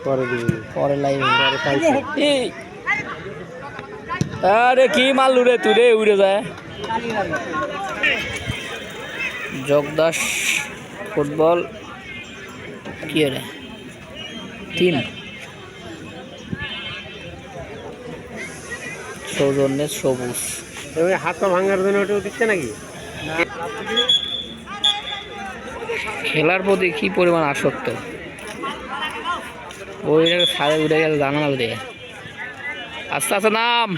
পরে লাইভ আরে কি মাল উড়ে তুই উড়ে যায় জগদাস ফুটবল কি রে টিম সৌজন্যের সবুজ হাত পা ভাঙার জন্য ওটা দিচ্ছে নাকি? খেলার প্রতি কি পরিমাণ আসক্ত ওই সাড়ে উঠে গেছে জানালা দিয়ে আস্তে আস্তে নাম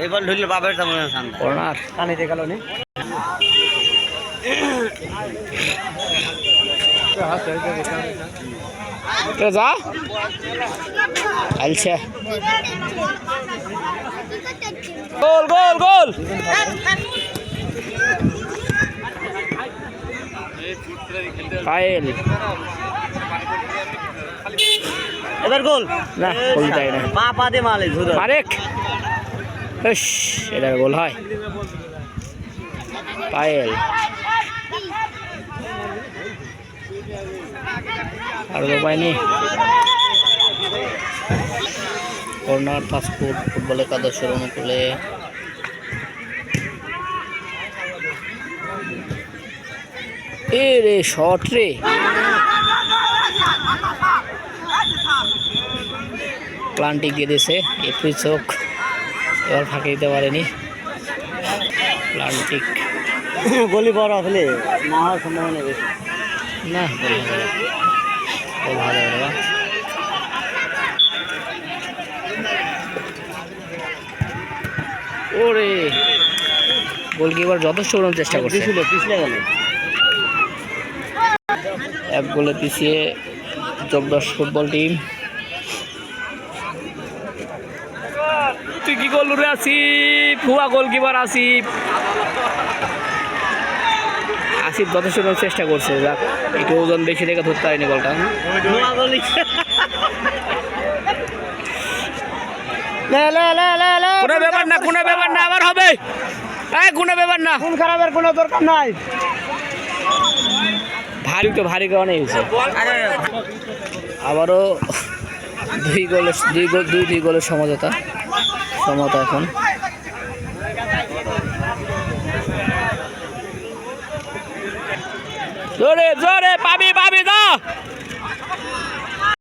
এবার ঢুকলে বাবার তেমন কর্নার কানে গেল নি যা আলছে গোল গোল গোল পায়েল এবার গোল না গোল যায় না পা পা দিয়ে মালে ধুর আরেক ইস এটার গোল হয় পায়েল আর তো পাইনি কর্নার ফাস্টফুড ফুটবল একাদশের অনুকূলে এ রে শর্ট রে প্লান্টিক দিয়ে দিয়েছে এপ্রিল চোখ এবার ফাঁকে দিতে পারেনি প্লান্টিক গলি বড় আসলে না হওয়ার সম্ভাবনা বেশি না ভালো ভালো ওরে গোলকিপার যথেষ্ট চেষ্টা করছে পিছলে গেল এক গোলে পিছিয়ে জগদশ ফুটবল টিম তুই কি গোল উড়ে আসিফ ভুয়া গোলকিপার আসিফ যথেষ্ট চেষ্টা করছে যাক একটু ওজন বেশি দেখে ধরতে পারেনি গোলটা কোনো ব্যাপার না আবার হবে কোনো ব্যাপার না কোন খারাপের কোনো দরকার নাই ভারী কারণে হয়েছে আবারও দুই গোলের সমতা এখন জোরে পাবি যা